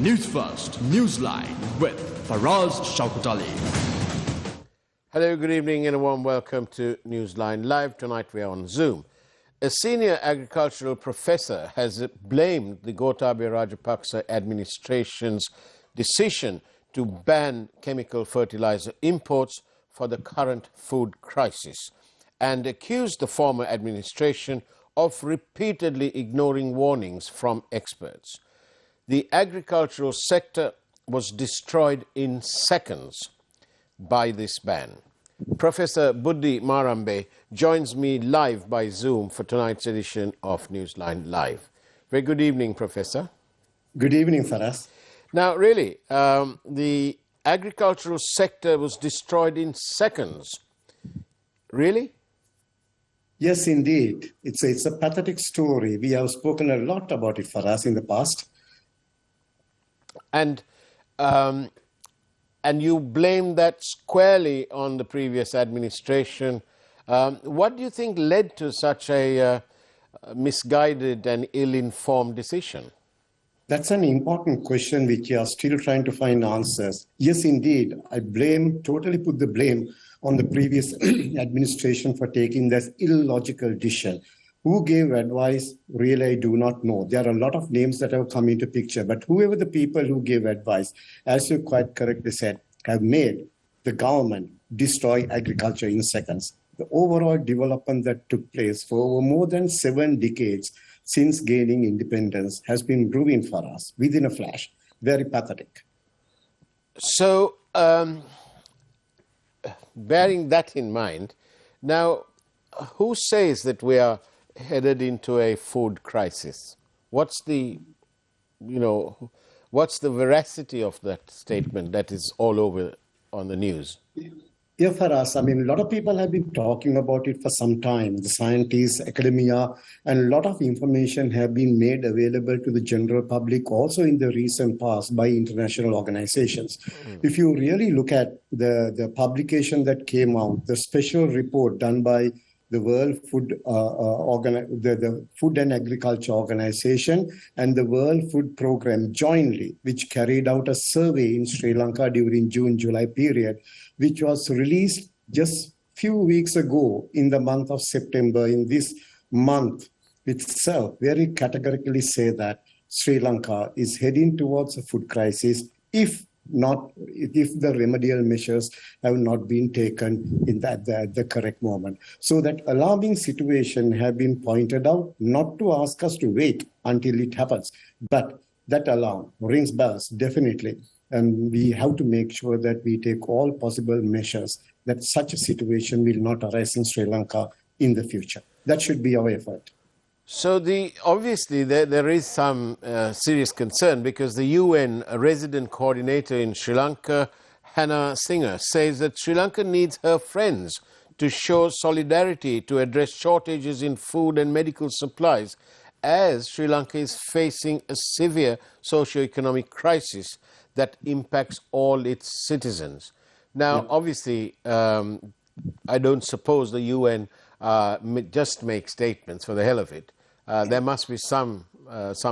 Newsfirst, NEWSLINE with Faraz Shauketaly. Hello, good evening and a warm welcome to NEWSLINE Live. Tonight we are on Zoom. A senior agricultural professor has blamed the Gotabaya Rajapaksa administration's decision to ban chemical fertilizer imports for the current food crisis and accused the former administration of repeatedly ignoring warnings from experts. The agricultural sector was destroyed in seconds by this ban. Professor Buddhi Marambe joins me live by Zoom for tonight's edition of NEWSLINE Live. Very good evening, Professor. Good evening, Faraz. Now, really, the agricultural sector was destroyed in seconds. Really? Yes, indeed. It's a pathetic story. We have spoken a lot about it, Faraz, in the past. And you blame that squarely on the previous administration. What do you think led to such a misguided and ill-informed decision? That's an important question which you are still trying to find answers. Yes, indeed. I totally put the blame on the previous administration for taking this illogical decision. Who gave advice, really, I do not know. There are a lot of names that have come into picture, but whoever the people who gave advice, as you quite correctly said, have made the government destroy agriculture in seconds. The overall development that took place for over more than 7 decades since gaining independence has been ruined for us within a flash. Very pathetic. So, bearing that in mind, now, who says that we are headed into a food crisis? What's the veracity of that statement that is all over on the news? Yeah, Faraz, a lot of people have been talking about it for some time. The scientists, academia, and a lot of information have been made available to the general public also in the recent past by international organizations. If you really look at the publication that came out, the special report done by the World Food the Food and Agriculture Organization and the World Food Program jointly, which carried out a survey in Sri Lanka during June-July period, which was released just few weeks ago in the month of September, in this month itself, very categorically say that Sri Lanka is heading towards a food crisis if the remedial measures have not been taken in the correct moment. So that alarming situation have been pointed out, not to ask us to wait until it happens, but that alarm rings bells definitely. And we have to make sure that we take all possible measures that such a situation will not arise in Sri Lanka in the future. That should be our effort. So obviously there is some serious concern because the UN resident coordinator in Sri Lanka, Hannah Singer, says that Sri Lanka needs her friends to show solidarity to address shortages in food and medical supplies as Sri Lanka is facing a severe socio-economic crisis that impacts all its citizens. Now, obviously, I don't suppose the UN just make statements for the hell of it. There must be some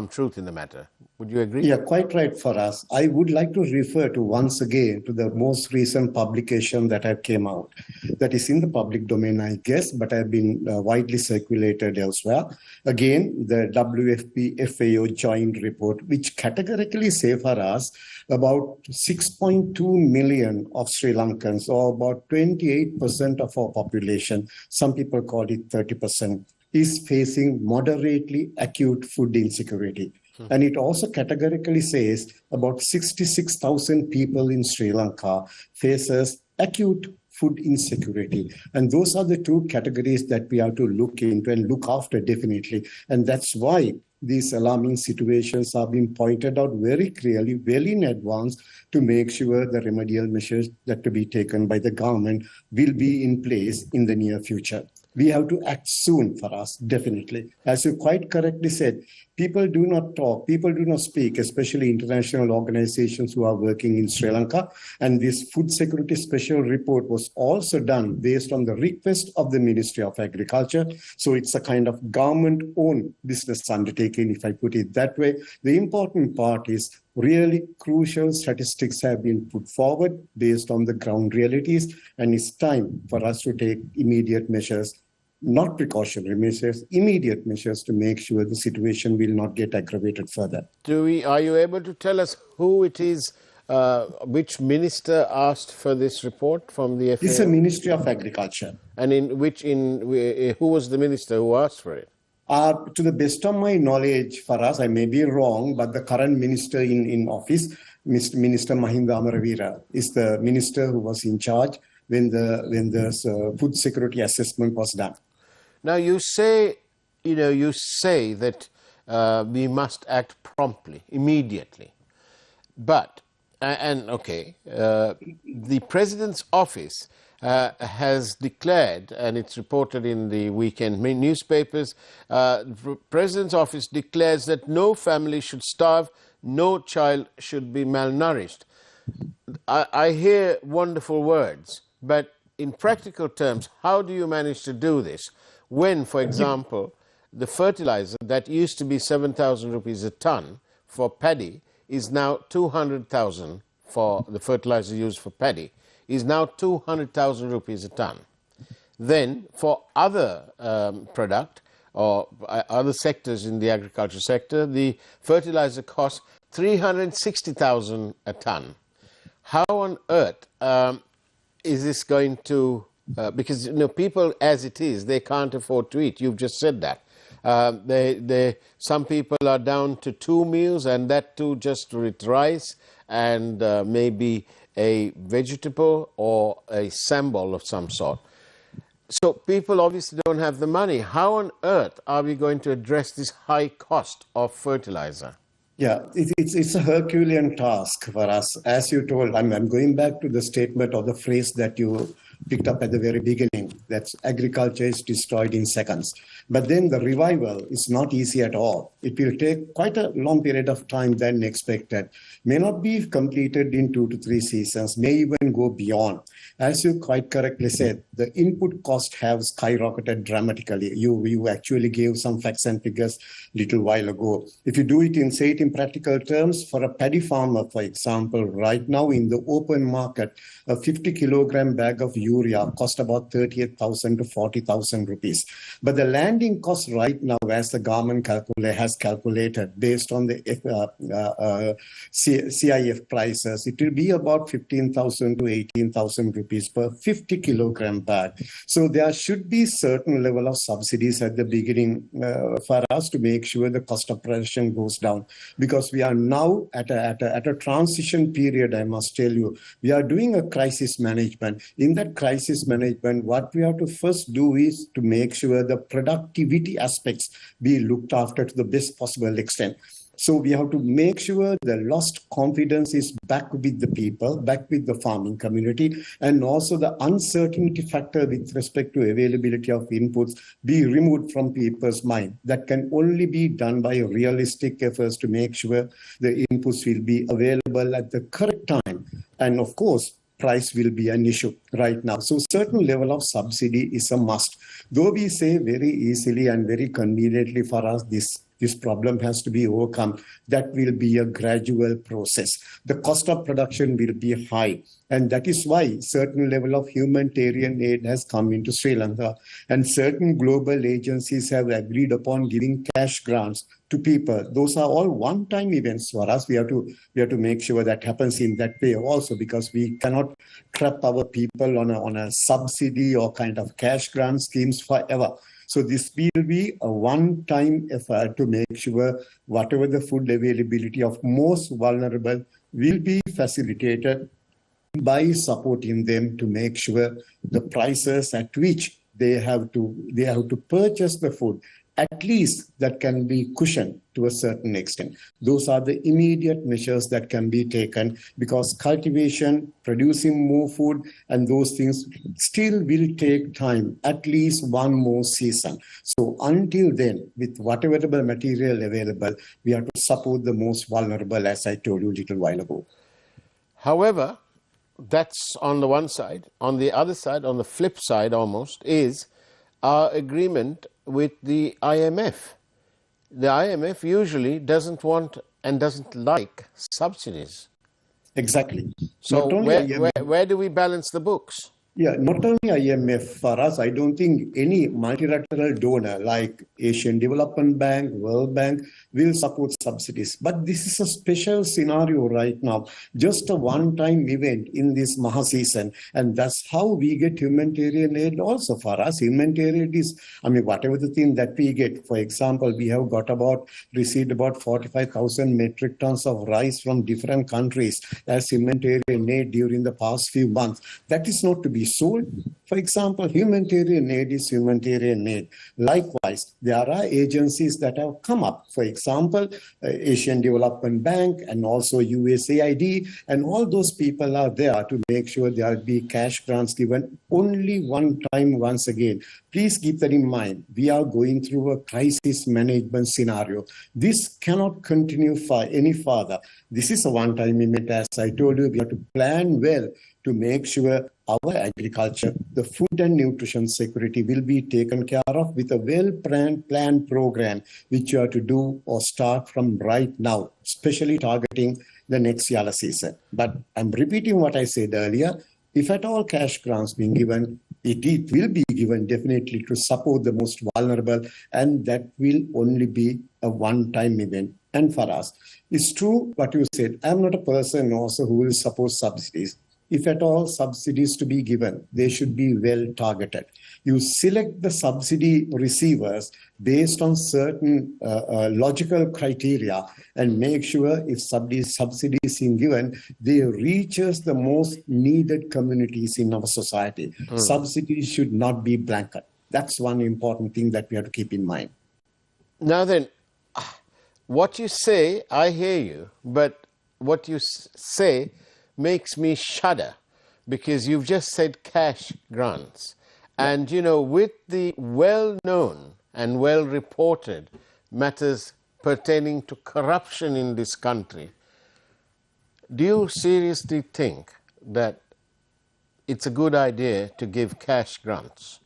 truth in the matter. Would you agree? Yeah, quite right for us. I would like to refer to once again to the most recent publication that have came out. That is in the public domain, I guess, but have been widely circulated elsewhere. Again, the WFP-FAO joint report, which categorically say for us about 6.2 million of Sri Lankans, or about 28% of our population, some people call it 30%, is facing moderately acute food insecurity. And it also categorically says about 66,000 people in Sri Lanka faces acute food insecurity. And those are the two categories that we have to look into and look after definitely. And that's why these alarming situations are being pointed out very clearly, well in advance, to make sure the remedial measures that to be taken by the government will be in place in the near future. We have to act soon for us, definitely. As you quite correctly said, people do not talk, people do not speak, especially international organizations who are working in Sri Lanka. And this food security special report was also done based on the request of the Ministry of Agriculture. So it's a kind of government-owned business undertaking, if I put it that way. The important part is Really crucial statistics have been put forward based on the ground realities, and it's time for us to take immediate measures, not precautionary measures, immediate measures to make sure the situation will not get aggravated further. Are you able to tell us who it is, which minister asked for this report from the FAO? It's a Ministry of Agriculture. And who was the minister who asked for it? To the best of my knowledge, Faraz, I may be wrong, but the current minister in office, Minister Mahinda Amaravira, is the minister who was in charge when the food security assessment was done. Now you say that we must act promptly, immediately, but the President's office has declared, and it's reported in the weekend newspapers, the President's office declares that no family should starve, no child should be malnourished. I hear wonderful words, but in practical terms, how do you manage to do this when, for example, the fertilizer that used to be 7,000 rupees a ton for paddy is now 200,000 for the fertilizer used for paddy, is now 200,000 rupees a ton. Then for other product or other sectors in the agriculture sector, the fertilizer costs 360,000 a ton. How on earth is this going to, because people as it is, they can't afford to eat. You've just said that. Some people are down to 2 meals, and that too just with rice and maybe a vegetable or a sambal of some sort. So people obviously don't have the money. How on earth are we going to address this high cost of fertilizer? Yeah, it's a Herculean task for us. As you told, I'm going back to the statement or the phrase that you picked up at the very beginning, that agriculture is destroyed in seconds. But then the revival is not easy at all. It will take quite a long period of time than expected. May not be completed in 2 to 3 seasons, may even go beyond. As you quite correctly said, the input cost have skyrocketed dramatically. You actually gave some facts and figures a little while ago. If you do it in practical terms, for a paddy farmer, for example, right now in the open market, a 50 kilogram bag of urea cost about 38,000 to 40,000 rupees. But the landing cost right now, as the government has calculated based on the CIF prices, it will be about 15,000 to 18,000 rupees per 50 kilogram bag. So there should be certain level of subsidies at the beginning for us to make sure the cost of production goes down. Because we are now at a transition period, I must tell you. We are doing a crisis management. In that crisis management, what we have to first do is to make sure the productivity aspects be looked after to the best possible extent. So we have to make sure the lost confidence is back with the people, back with the farming community, and also the uncertainty factor with respect to availability of inputs be removed from people's mind. That can only be done by realistic efforts to make sure the inputs will be available at the correct time. And of course, price will be an issue right now. So certain level of subsidy is a must. Though we say very easily and very conveniently for us, this problem has to be overcome. That will be a gradual process. The cost of production will be high. And that is why certain level of humanitarian aid has come into Sri Lanka. And certain global agencies have agreed upon giving cash grants to people. Those are all one-time events for us. We have to make sure that happens in that way also, because we cannot trap our people on a subsidy or kind of cash grant schemes forever. So this will be a one-time effort to make sure whatever the food availability of most vulnerable will be facilitated by supporting them to make sure the prices at which they have to purchase the food, at least that can be cushioned to a certain extent. Those are the immediate measures that can be taken, because cultivation, producing more food, and those things still will take time, at least one more season. So until then, with whatever the material available, we have to support the most vulnerable, as I told you a little while ago. However, that's on the one side. On the other side, on the flip side almost, is our agreement with the IMF. The IMF usually doesn't want and doesn't like subsidies. Exactly. So Not only where do we balance the books? Yeah, not only IMF, for us, I don't think any multilateral donor like Asian Development Bank, World Bank will support subsidies. But this is a special scenario right now, just a one-time event in this Maha season. And that's how we get humanitarian aid also for us. Humanitarian aid is, I mean, whatever the thing that we get, for example, we have received about 45,000 metric tons of rice from different countries as humanitarian aid during the past few months. That is not to be sold. For example, humanitarian aid is humanitarian aid. Likewise, there are agencies that have come up. For example, Asian Development Bank and also USAID, and all those people are there to make sure there will be cash grants given only one time once again. Please keep that in mind. We are going through a crisis management scenario. This cannot continue for any further. This is a one-time event. As I told you, we have to plan well to make sure our agriculture, the food and nutrition security will be taken care of with a well-planned program, which you have to do or start from right now, especially targeting the next Yala season. But I'm repeating what I said earlier. If at all cash grants being given, it will be given definitely to support the most vulnerable, and that will only be a one-time event. And for us, it's true what you said. I'm not a person also who will support subsidies. If at all subsidies to be given, they should be well targeted. You select the subsidy receivers based on certain logical criteria and make sure if subsidies being given, they reaches the most needed communities in our society. Subsidies should not be blanket. That's one important thing that we have to keep in mind. Now then, what you say, I hear you, but what you say makes me shudder, because you've just said cash grants. And, you know, with the well-known and well-reported matters pertaining to corruption in this country, do you seriously think that it's a good idea to give cash grants?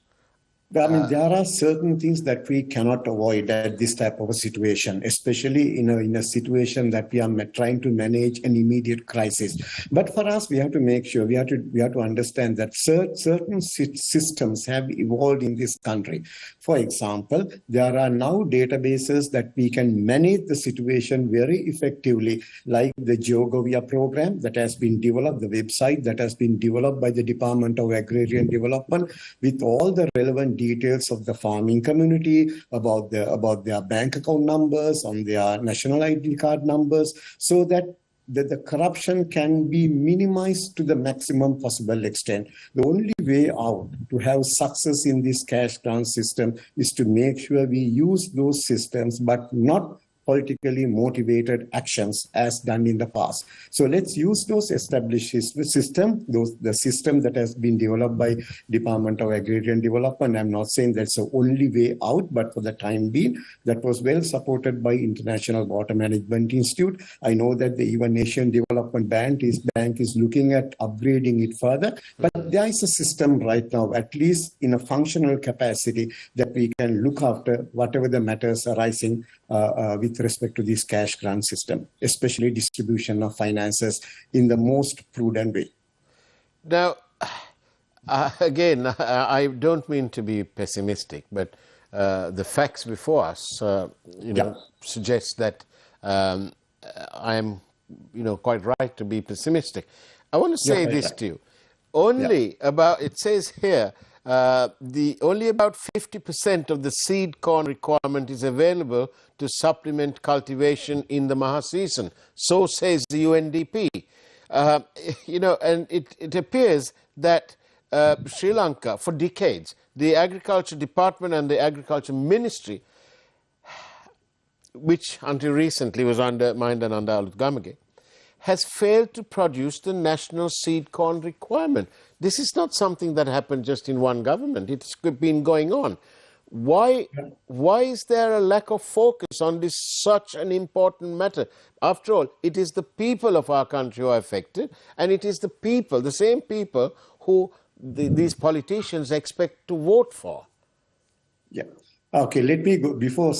I mean, there are certain things that we cannot avoid at this type of a situation, especially in a situation that we are trying to manage an immediate crisis. But for us, we have to make sure, we have to understand that certain systems have evolved in this country. For example, there are now databases that we can manage the situation very effectively, like the GeoGovia program that has been developed, the website that has been developed by the Department of Agrarian Development with all the relevant details of the farming community, about their bank account numbers, on their national ID card numbers, so that the corruption can be minimized to the maximum possible extent. The only way out to have success in this cash grant system is to make sure we use those systems, but not politically motivated actions as done in the past. So let's use those established system, the system that has been developed by Department of Agrarian Development. I'm not saying that's the only way out, but for the time being, that was well supported by International Water Management Institute. I know that the even Asian Development Bank is looking at upgrading it further, but there is a system right now, at least in a functional capacity, that we can look after whatever the matters arising with respect to this cash grant system, especially distribution of finances in the most prudent way. Now, again, I don't mean to be pessimistic, but the facts before us, suggest that I am, quite right to be pessimistic. I want to say this to you. It says here, only about 50% of the seed corn requirement is available to supplement cultivation in the Maha season. So says the UNDP. And it appears that Sri Lanka, for decades, the Agriculture Department and the Agriculture Ministry, which until recently was under Mahinda Gamage, has failed to produce the national seed corn requirement. This is not something that happened just in one government. It's been going on. Why is there a lack of focus on this such an important matter? After all, it is the people of our country who are affected, and it is the same people who these politicians expect to vote for. Yeah. Okay, let me go before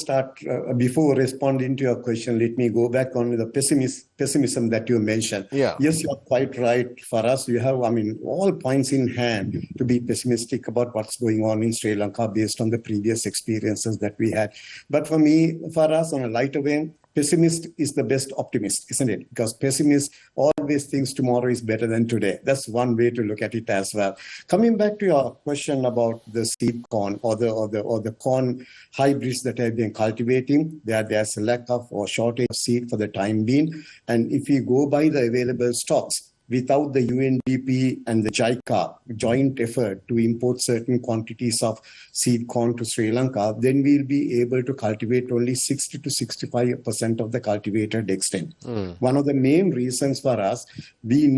responding to your question. Let me go back on the pessimism that you mentioned. Yeah. Yes, you are quite right. For us, you have, all points in hand to be pessimistic about what's going on in Sri Lanka based on the previous experiences that we had. But for us, on a lighter vein, pessimist is the best optimist, isn't it? Because pessimist always thinks tomorrow is better than today. That's one way to look at it as well. Coming back to your question about the seed corn or the corn hybrids that have been cultivating, there's a lack of or shortage of seed for the time being. And if we go by the available stocks, without the UNDP and the JICA joint effort to import certain quantities of seed corn to Sri Lanka, then we'll be able to cultivate only 60 to 65% of the cultivated extent. One of the main reasons for us, we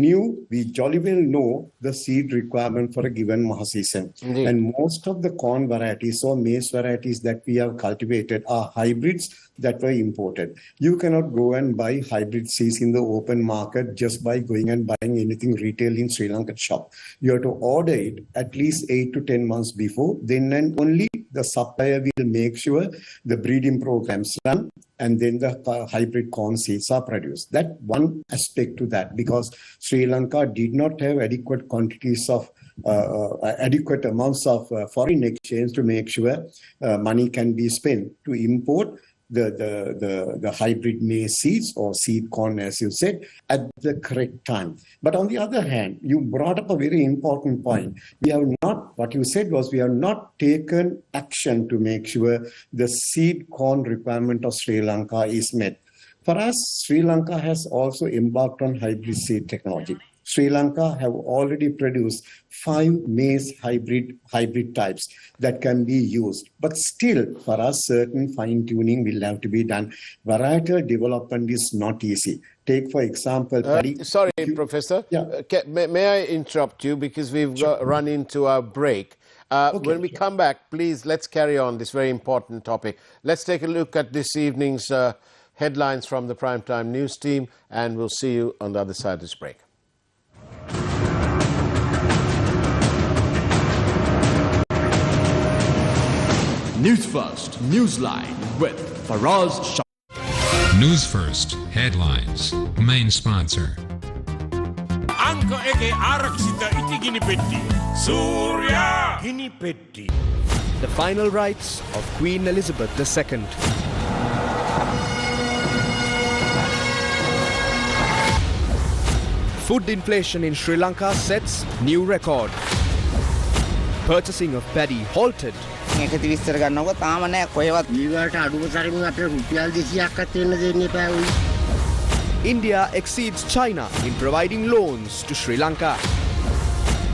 jolly well know the seed requirement for a given Maha season. Indeed. And most of the corn varieties or maize varieties that we have cultivated are hybrids that were imported. You cannot go and buy hybrid seeds in the open market just by going and buying anything retail in Sri Lankan shop. You have to order it at least 8 to 10 months before. Then and only the supplier will make sure the breeding programs run and then the hybrid corn seeds are produced. That one aspect to that, because Sri Lanka did not have adequate quantities of adequate amounts of foreign exchange to make sure money can be spent to import the hybrid maize seeds or seed corn, as you said, at the correct time. But on the other hand, you brought up a very important point. What you said was we have not taken action to make sure the seed corn requirement of Sri Lanka is met. For us, Sri Lanka has also embarked on hybrid seed technology. Sri Lanka have already produced 5 maize hybrid types that can be used. But still, for us, certain fine-tuning will have to be done. Varietal development is not easy. Take, for example... Sorry, Professor. Yeah. May I interrupt you because we've run into our break. When we come back, please, let's carry on this very important topic. Let's take a look at this evening's headlines from the Primetime News team, and we'll see you on the other side of this break. Newsfirst, Newsline with Faraz Shauketaly. Newsfirst headlines. Main sponsor. Anka eke arakshita itigini petti. Surya gini petti. The final rites of Queen Elizabeth II. Food inflation in Sri Lanka sets new record. Purchasing of paddy halted. India exceeds China in providing loans to Sri Lanka.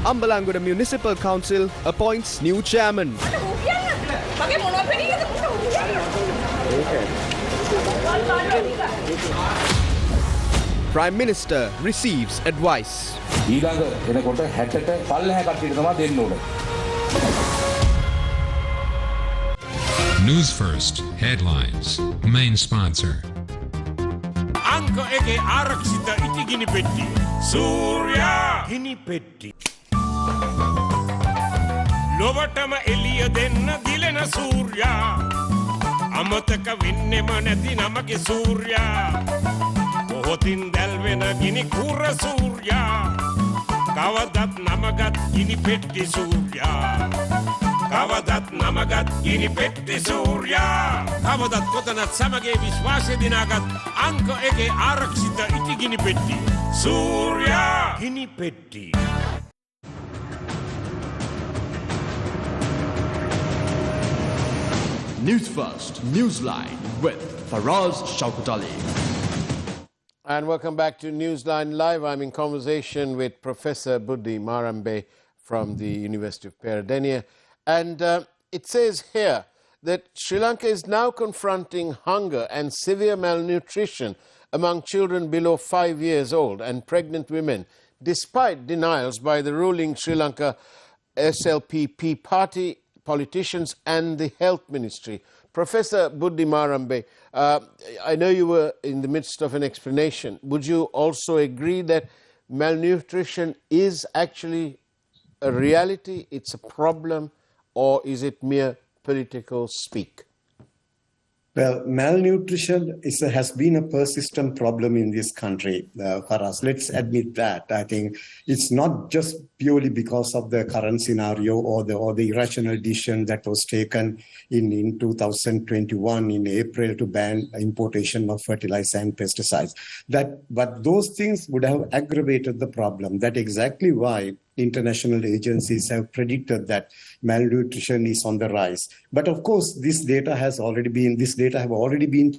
Ambalangoda Municipal Council appoints new chairman. Prime Minister receives advice. Newsfirst headlines. Main sponsor. Anka eke arakshita itigini petti. Surya gini petti. Lovatama eliya denna dilena Surya. Amataka vinnema නැති namage Surya. Kohotin dalvena gini kura Surya. Kavadat namagat gini petti Surya. Kavadat namagat gini petti Surya. Kavadat kotanat samage vishwase dinagat. Anka eke arakshita iti gini petti. Surya gini petti. Newsfirst, Newsline with Faraz Shauketaly. And welcome back to Newsline Live. I'm in conversation with Professor Buddhi Marambe from the University of Peradeniya. And it says here that Sri Lanka is now confronting hunger and severe malnutrition among children below 5 years old and pregnant women, despite denials by the ruling Sri Lanka SLPP party, politicians and the Health Ministry. Professor Buddhi Marambe, I know you were in the midst of an explanation. Would you also agree that malnutrition is actually a reality, it's a problem, or is it mere political speak? Well, malnutrition has been a persistent problem in this country for us. Let's admit that. I think it's not just purely because of the current scenario or the irrational decision that was taken in 2021 in April to ban importation of fertilizer and pesticides. But those things would have aggravated the problem. That's exactly why international agencies have predicted that malnutrition is on the rise. But of course, this data have already been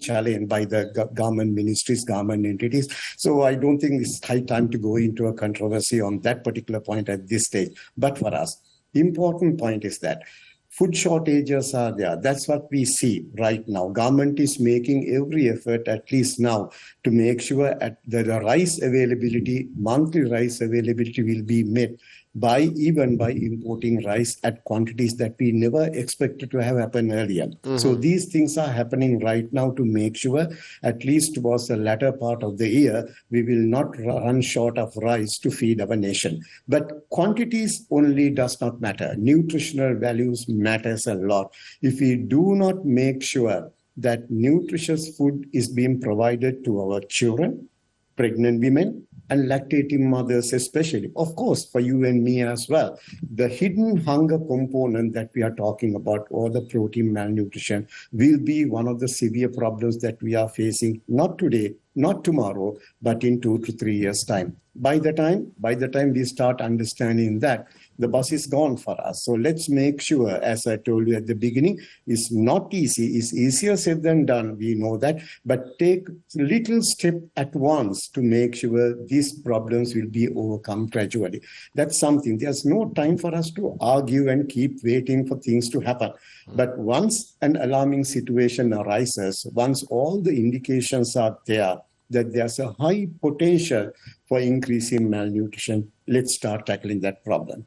challenged by the government ministries, government entities. So I don't think it's high time to go into a controversy on that particular point at this stage. But for us, important point is that food shortages are there. That's what we see right now. Government is making every effort, at least now, to make sure that the rice availability, monthly rice availability will be met even by importing rice at quantities that we never expected to have happen earlier. Mm-hmm. So these things are happening right now to make sure, at least towards the latter part of the year, we will not run short of rice to feed our nation. But quantities only does not matter. Nutritional values matters a lot. If we do not make sure that nutritious food is being provided to our children, pregnant women, and lactating mothers especially, of course, for you and me as well. The hidden hunger component that we are talking about, or the protein malnutrition, will be one of the severe problems that we are facing, not today, not tomorrow, but in 2 to 3 years' time. By the time we start understanding that, the bus is gone for us. So let's make sure, as I told you at the beginning, it's not easy. It's easier said than done. We know that. But take little step at once to make sure these problems will be overcome gradually. That's something. There's no time for us to argue and keep waiting for things to happen. But once an alarming situation arises, once all the indications are there, that there's a high potential for increasing malnutrition, let's start tackling that problem.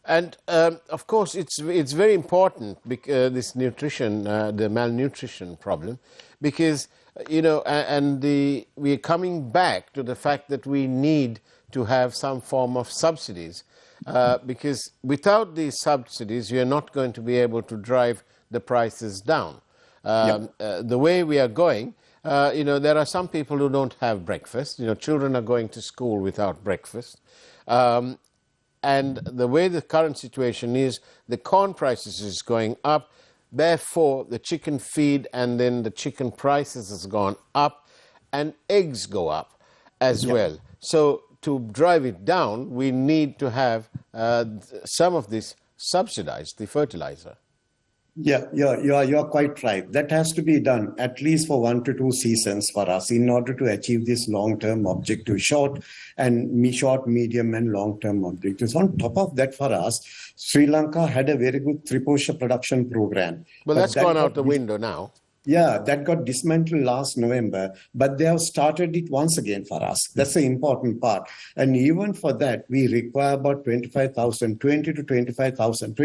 And of course, it's very important, this nutrition, the malnutrition problem, because we're coming back to the fact that we need to have some form of subsidies, because without these subsidies, we are not going to be able to drive the prices down. The way we are going, there are some people who don't have breakfast. Children are going to school without breakfast. And the way the current situation is, the corn prices is going up. Therefore, the chicken feed and then the chicken prices has gone up, and eggs go up as well. So to drive it down, we need to have some of this subsidized, the fertilizer. Yeah, you're quite right. That has to be done at least for 1 to 2 seasons for us in order to achieve this long-term objective, short, medium, and long-term objectives. On top of that, for us, Sri Lanka had a very good Triposha production program. Well, that's gone out the window now. Yeah, that got dismantled last November, but they have started it once again for us. That's the important part. And even for that, we require about 20,000 to 25,000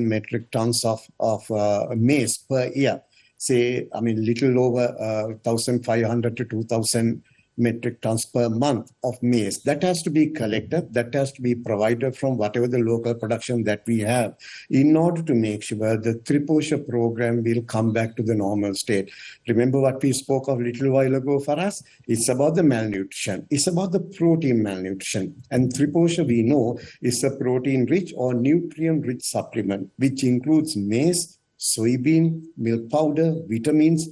metric tons of maize per year. Little over 1,500 to 2,000 metric tons per month of maize. That has to be collected, that has to be provided from whatever the local production that we have in order to make sure the Triposha program will come back to the normal state. Remember what we spoke of a little while ago for us? It's about the malnutrition. It's about the protein malnutrition. And Triposha, we know, is a protein-rich or nutrient-rich supplement, which includes maize, soybean, milk powder, vitamins,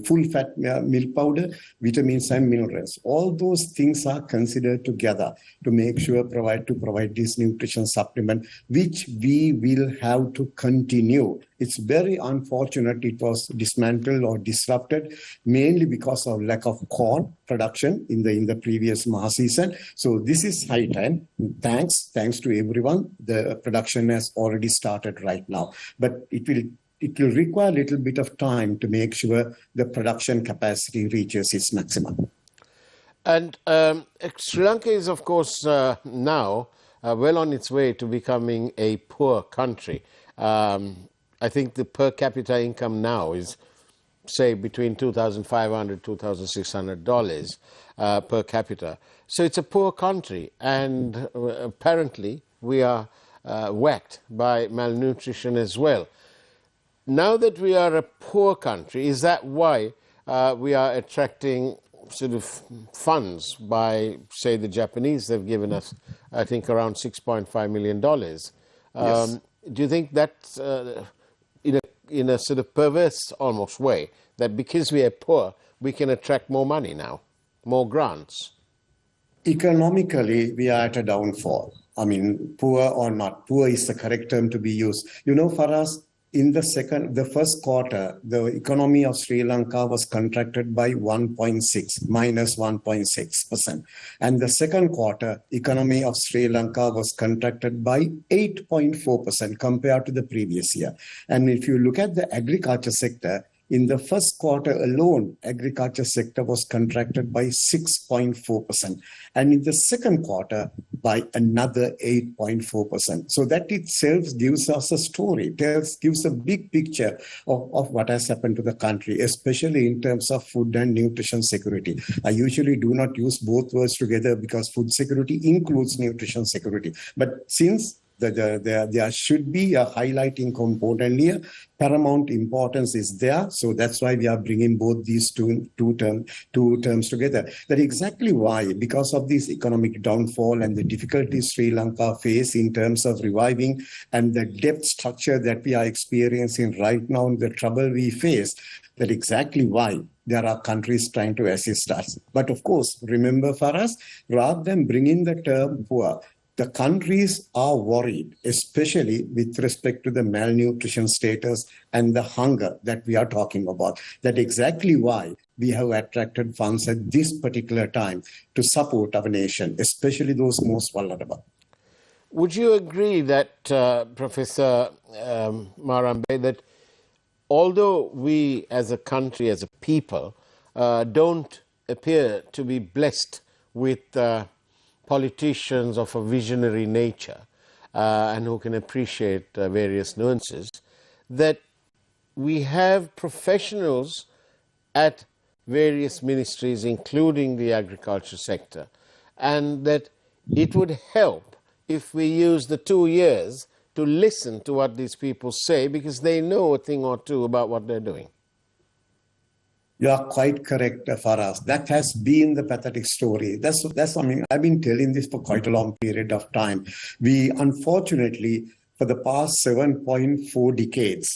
full fat milk powder, vitamins and minerals. All those things are considered together to make sure to provide this nutrition supplement, which we will have to continue. It's very unfortunate it was dismantled or disrupted, mainly because of lack of corn production in the previous Maha season. So this is high time. Thanks to everyone. The production has already started right now, but it will require a little bit of time to make sure the production capacity reaches its maximum. And Sri Lanka is, of course, now well on its way to becoming a poor country. I think the per capita income now is, say, between $2,500 to $2,600 per capita. So it's a poor country, and apparently we are whacked by malnutrition as well. Now that we are a poor country, is that why we are attracting sort of funds by, say, the Japanese? They've given us, I think, around $6.5 million. Yes. Do you think that's in a sort of perverse almost way, that because we are poor, we can attract more money now, more grants? Economically, we are at a downfall. I mean, poor or not, poor is the correct term to be used. You know, for us, in the first quarter, the economy of Sri Lanka was contracted by 1.6, minus 1.6%. And the second quarter, economy of Sri Lanka was contracted by 8.4% compared to the previous year. And if you look at the agriculture sector, in the first quarter alone, agriculture sector was contracted by 6.4%. And in the second quarter, by another 8.4%. So that itself gives us a story, gives a big picture of what has happened to the country, especially in terms of food and nutrition security. I usually do not use both words together because food security includes nutrition security. But since there should be a highlighting component here, paramount importance is there. So that's why we are bringing both these two terms together. That's exactly why, because of this economic downfall and the difficulties Sri Lanka face in terms of reviving and the debt structure that we are experiencing right now, and the trouble we face, that's exactly why there are countries trying to assist us. But of course, remember, for us, rather than bringing the term poor, the countries are worried, especially with respect to the malnutrition status and the hunger that we are talking about. That's exactly why we have attracted funds at this particular time to support our nation, especially those most vulnerable. Would you agree that, Professor Marambe, that although we as a country, as a people, don't appear to be blessed with politicians of a visionary nature and who can appreciate various nuances, that we have professionals at various ministries, including the agriculture sector, and that it would help if we use the 2 years to listen to what these people say, because they know a thing or two about what they're doing? You are quite correct, Faraz. That has been the pathetic story. That's I mean, I've been telling this for quite a long period of time. We, unfortunately, for the past 7.4 decades,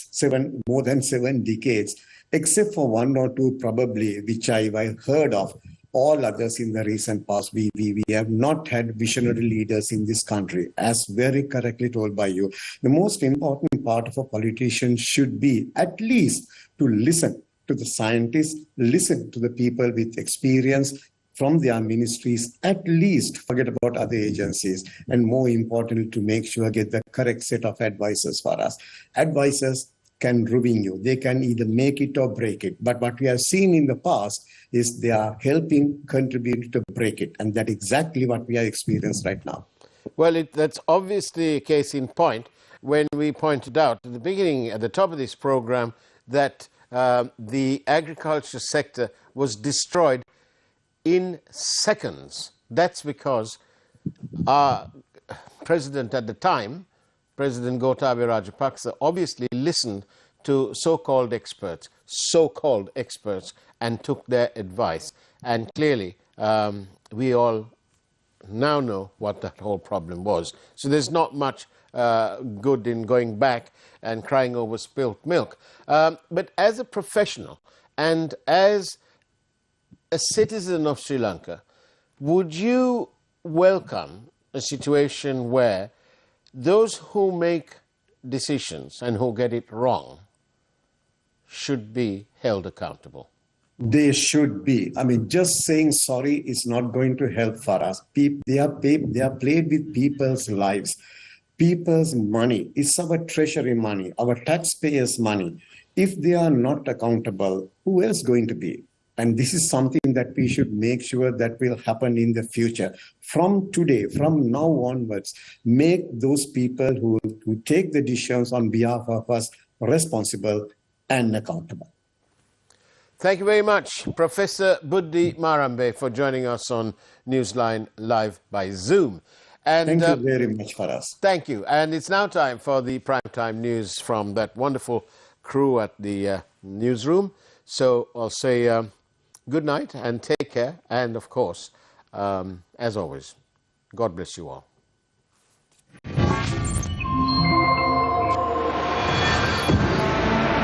more than 7 decades, except for 1 or 2 probably, which I've heard of, all others in the recent past, we have not had visionary leaders in this country, as very correctly told by you. The most important part of a politician should be at least to listen to the scientists, listen to the people with experience from their ministries, at least forget about other agencies, and more importantly, to make sure get the correct set of advisors for us. Advisors can ruin you. They can either make it or break it. But what we have seen in the past is they are helping contribute to break it. And that's exactly what we are experiencing right now. Well, that's obviously a case in point when we pointed out at the beginning, at the top of this program, that the agriculture sector was destroyed in seconds. That's because our president at the time, President Gotabaya Rajapaksa, obviously listened to so-called experts, and took their advice. And clearly, we all now know what that whole problem was. So there's not much good in going back and crying over spilt milk. But as a professional and as a citizen of Sri Lanka, would you welcome a situation where those who make decisions and who get it wrong should be held accountable? They should be. I mean, just saying sorry is not going to help for us. They are played with people's lives. People's money. It's our treasury money, our taxpayers' money. If they are not accountable, who else is going to be? And this is something that we should make sure that will happen in the future. From today, from now onwards, make those people who take the decisions on behalf of us responsible and accountable. Thank you very much, Professor Buddhi Marambe, for joining us on Newsline Live by Zoom. And, thank you very much, Faraz. Thank you. And it's now time for the primetime news from that wonderful crew at the newsroom. So I'll say good night and take care. And of course, as always, God bless you all.